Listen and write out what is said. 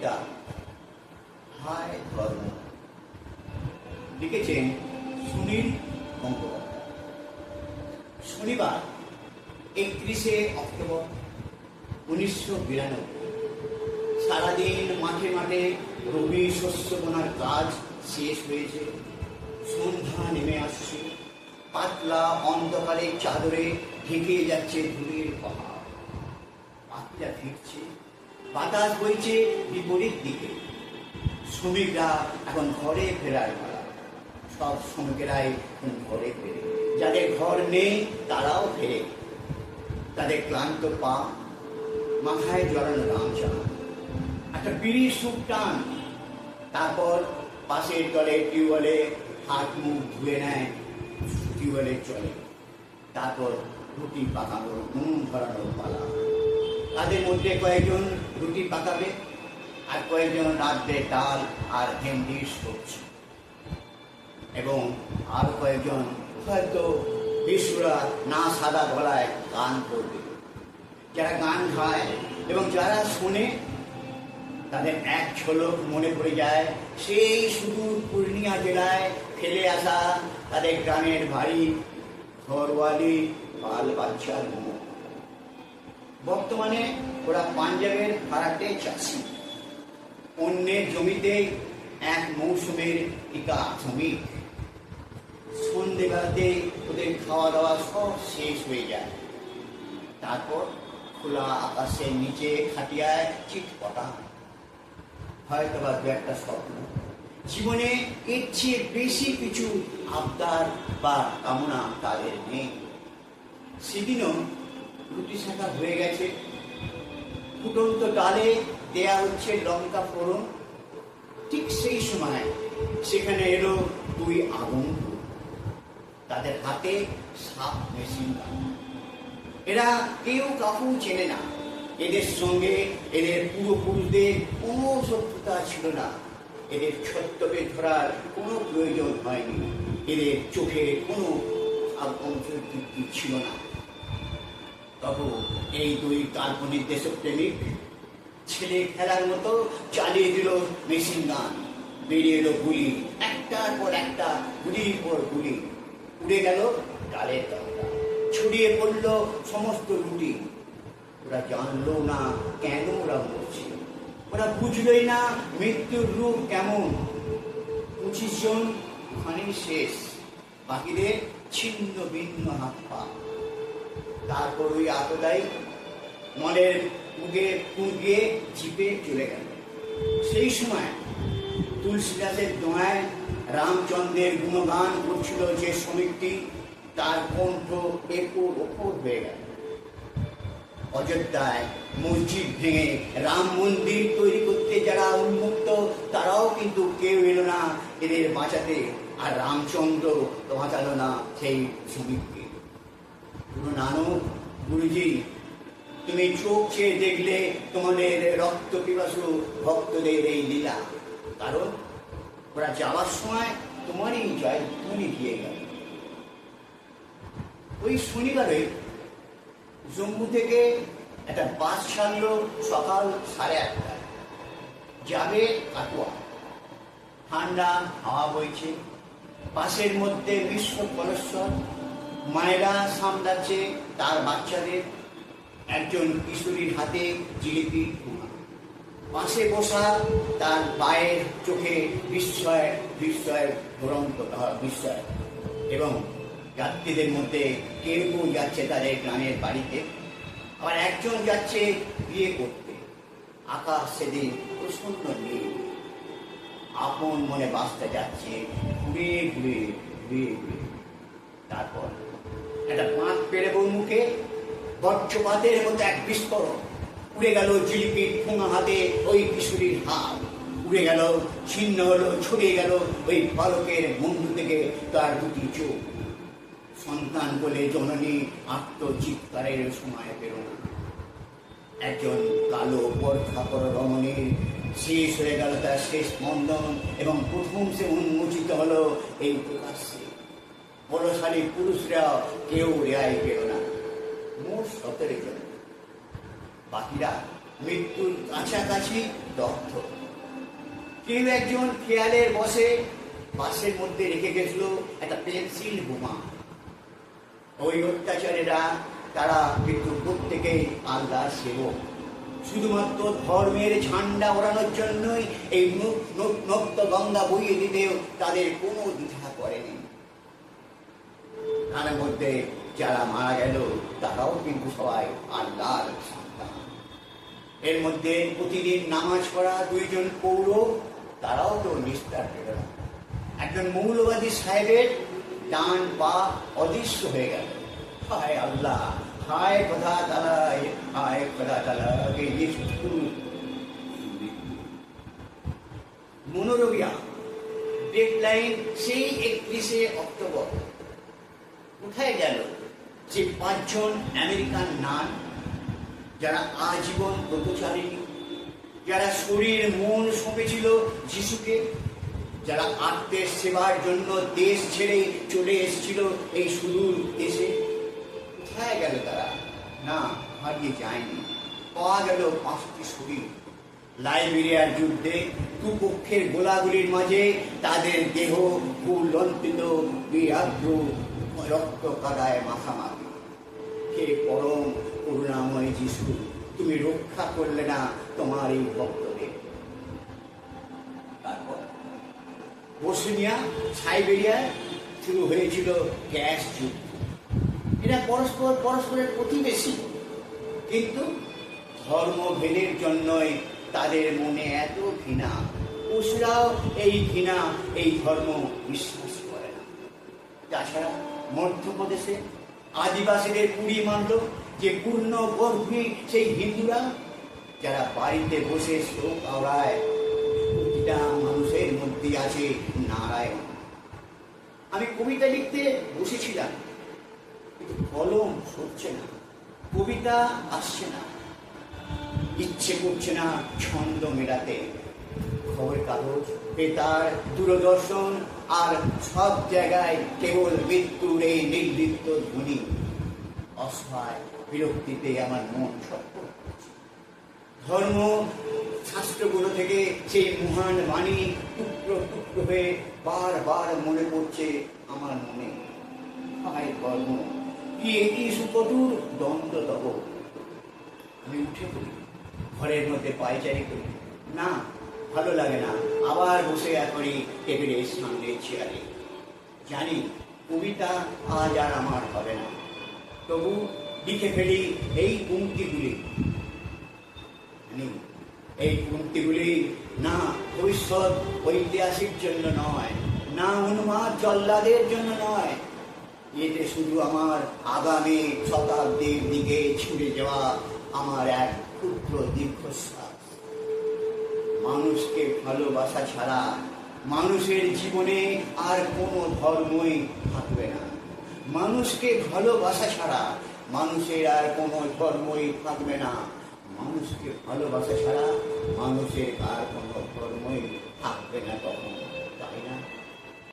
বিদ্যা, হায় ধর্ম। লিখেছেন সুনীল গঙ্গোপাধ্যায়। শনিবার 31শে অক্টোবর 1992। সারাদিন মাঠে মাঠে রবি শস্য বোনার কাজ শেষ হয়েছে। সন্ধ্যা নেমে আসছে। পাতলা অন্ধকারের চাদরে ঢেকে যাচ্ছে ধূলির পাহাড়। পাখিরা ফিরছে, বাতাস বইছে বিপরীত দিকে। শ্রমিকরা এখন ঘরে ফেরার পালা। সব শ্রমিকেরাই এখন ঘরে ফেরে। যাদের ঘর নেই তারাও ফেরে। তাদের ক্লান্ত পা, মাথায় জড়ানো গামছা, একটা বিড়ি সুপ টান। তারপর পাশের তলে টিউবওয়েলে হাত মুখ ধুয়ে নেয়, টিউবওয়েলের চলে। তারপর রুটি পাকানোর নুন ধরানোর পালা। তাদের মধ্যে কয়েকজন রুটি পাকাবে, আর কয়েকজন রাত্রে ডাল আর ভেন্ডির সবজি, এবং আর কয়েকজন হয়তো বিশুরা না সাদা গলায় গান করবে। যারা গান গায় এবং যারা শোনে তাদের এক ঝলক মনে পড়ে যায় সেই সুদূর পূর্ণিয়া জেলায় ফেলে আসা তাদের গ্রামের বাড়ি, ঘরওয়ালি, বাল বাচ্চার মুখ। বর্তমানে ওরা পাঞ্জাবের ফারাটে চাষি, অন্যের জমিতে এক মৌসুমের টিকা শ্রমিক। সন্ধ্যেবেলাতে ওদের খাওয়া দাওয়া সব শেষ হয়ে যায়। তারপর খোলা আকাশের নিচে খাটিয়ায় চিৎপটা, হয়তো বা দু একটা স্বপ্ন। জীবনে এর চেয়ে বেশি কিছু আবদার বা কামনা তাদের নেই। সেদিনও রুটি শাঁখা হয়ে গেছে। ফুটন্ত ডালে দেয়া হচ্ছে লঙ্কা ফোড়ন। ঠিক সেই সময় সেখানে এলো দুই আগুন। তাদের হাতে সাপ মেশিন গান। এরা কেউ কাকু চেনে না। এদের সঙ্গে এদের পূর্বপুরুষদের কোনো শত্রুতা ছিল না। এদের ছত্রকে ধরার কোনো প্রয়োজন হয়নি। এদের চোখে কোনো অন্তর্দৃষ্টি ছিল না। তবু এই দুই কাল্পনিক দেশপ্রেমিক ছেলে খেলার মতো চালিয়ে দিল মেশিন গান। বেরিয়ে এলো গুলি, একটার পর একটা, গুলির পর গুলি। উড়ে গেল ডালের তরকা, ছড়িয়ে পড়ল সমস্ত রুটি। ওরা জানলো না কেন ওরা মরছে। ওরা বুঝলই না মৃত্যুর রূপ কেমন। 25 জন ওখানে শেষ, বাকিদের ছিন্ন ভিন্ন হাত পা। তারপর ওই আততাই মনের মুখে পুঁগিয়ে জিপে চলে গেল। সেই সময় তুলসী গাছের দোঁয়ায় রামচন্দ্রের গুণগান করছিল যে শ্রমিকটি, তার কণ্ঠ একুর ওপর হয়ে গেল। অযোধ্যায় মসজিদ ভেঙে রাম মন্দির তৈরি করতে যারা উন্মুক্ত, তারাও কিন্তু কেউ এলো না এদের বাঁচাতে। আর রামচন্দ্র বাঁচালো না সেই শ্রমিককে। গুরু নানক, গুরুজি, তুমি চোখ চেয়ে দেখলে তোমাদের রক্ত পিপাসু ভক্তদের এই লীলা। কারণ ওরা যাওয়ার সময় তোমারই জয়ধ্বনি দিয়ে গেল। ওই শনিবারে জম্মু থেকে একটা বাস ছাড়ল সকাল 8:30। যাবে কাটুয়া। ঠান্ডা হাওয়া বইছে। বাসের মধ্যে বিশ্ব পরস্পর মায়েরা সামলাচ্ছে তার বাচ্চাদের। একজন কিশোরীর হাতে জিলিপি ঠোঙা। পাশে বসা তার পায়ের চোখে বিস্ময় বিস্ময় ভ্রন্ত বিস্ময়। এবং যাত্রীদের মধ্যে কেউ কেউ যাচ্ছে তাদের গ্রামের বাড়িতে, আবার একজন যাচ্ছে বিয়ে করতে। আকাশ সেদিন প্রসন্ন নীল। আপন মনে বাসটা যাচ্ছে ঘুরে ঘুরে ঘুরে ঘুরে। তারপর একটা পাঁচ পেরেব মুখে বজ্রপাতের মতো এক বিস্ফোরণ। উড়ে গেল জিলিপির ঠোঙা হাতে ওই কিশোরীর হাত। উড়ে গেল, ছিন্ন হলো, ছড়িয়ে গেল ওই বালকের বন্ধু থেকে তার দুটি চোখ। সন্তান বলে জননী আত্মচিৎকারের সময় পেল না। একজন কালো বর্ষাপর রমণীর শেষ হয়ে গেল তার শেষ স্পন্দন, এবং প্রথম সে উন্মোচিত হলো এই প্রকাশ্যে। বলশালী পুরুষরা কেউ রেহাই পেল না। মোট 17 জন। বাকিরা মৃত্যুর কাছাকাছি দগ্ধ। কেউ একজন খেয়ালের বসে বাসের মধ্যে রেখে গেছিল একটা পেন্সিল বোমা। ওই অত্যাচারীরা তারা কিন্তু প্রত্যেকেই আল্লাহর সেবক, শুধুমাত্র ধর্মের ঝান্ডা ওড়ানোর জন্যই এই মুক্ত গঙ্গা বইয়ে দিতেও তাদের কোনো দ্বিধা করেনি। তার মধ্যে যারা মারা গেল তারাও কিন্তু সবাই আল্লাহর সন্তান। এর মধ্যে প্রতিদিন নামাজ পড়া দুইজন পৌর, তারাও তো নিস্তার পেল না। একজন মৌলবাদী সাহেবের ডান পা অদৃশ্য হয়ে গেল। হায় আল্লাহ, হায় খোদা তাআলা, হায় খোদা তাআলা, এই নিষ্ঠুর মনোরোগিয়া। ডেডলাইন সেই 31শে অক্টোবর। কোথায় গেল যে 5 জন আমেরিকান নান যারা আজীবন ব্রতচারিণী, যারা শরীর মন সঁপেছিল যিশুকে, যারা আত্মের সেবার জন্য দেশ ছেড়ে চলে এসেছিল এই সুদূর দেশে? কোথায় গেল তারা? না, হারিয়ে যায়নি। পাওয়া গেল 5টি শরীর। লাইবেরিয়ার যুদ্ধে দুপক্ষের গোলাগুলির মাঝে তাদের দেহ ফুলন্তিত বিরাগ্র রক্ত কাদায় মাখামাখি। হে পরম করুণাময় যিশু, তুমি রক্ষা করলে না তোমার এই ভক্তদের। তারপর বসনিয়া সাইবেরিয়ায় শুরু হয়েছিল গ্যাস যুদ্ধ। এরা পরস্পরের প্রতিবেশী, কিন্তু ধর্মভেদের জন্যই তাদের মনে এত ঘৃণা। পুরুষরাও এই ঘৃণা, এই ধর্ম বিশ্বাস করে না। তাছাড়া মধ্যপ্রদেশে আদিবাসীদের পুরী মানল যে পূর্ণ গর্ভী সেই হিন্দুরা, যারা বাড়িতে বসে শোক আওড়ায়। প্রতিটা মানুষের মধ্যে আছে নারায়ণ। আমি কবিতা লিখতে বসেছিলাম, কিন্তু কলম সরছে না, কবিতা আসছে না, ইচ্ছে করছে না ছন্দ মেলাতে। খবরের কাগজ, বেতার, দূরদর্শন আর সব জায়গায় কেবল মৃত্যুর এই নির্লিপ্ত ধ্বনি। অসহায় বিরক্তিতে আমার মন ছটফট করছে। ধর্ম শাস্ত্রগুলো থেকে সেই মহান বাণী টুকরো টুকরো হয়ে বারবার মনে পড়ছে আমার মনে। হায় কর্ম, কি একই সুকটুর দ্বন্দ্ব তব। আমি উঠে পড়ি, ঘরের মধ্যে পায়চারি করি। না, ভালো লাগে না। আবার বসে করি টেবিলের সামনে চেয়ারে। জানি কবিতা আজ আর আমার হবে না, তবু লিখে ফেলি এই পংক্তিগুলি। এই পংক্তিগুলি না ভবিষ্যৎ ঐতিহাসিক জন্য নয়, না উন্মাদ জল্লাদের জন্য নয়। এতে শুধু আমার আগামী শতাব্দীর দিকে ছুটে যাওয়া আমার এক ক্ষুদ্র দীর্ঘশ্বাস। মানুষকে ভালোবাসা ছাড়া মানুষের জীবনে আর কোনো ধর্মই থাকবে না। মানুষকে ভালোবাসা ছাড়া মানুষের আর কোনো ধর্মই থাকবে না। মানুষকে ভালোবাসা ছাড়া মানুষের আর কোনো ধর্মই থাকবে না তখন।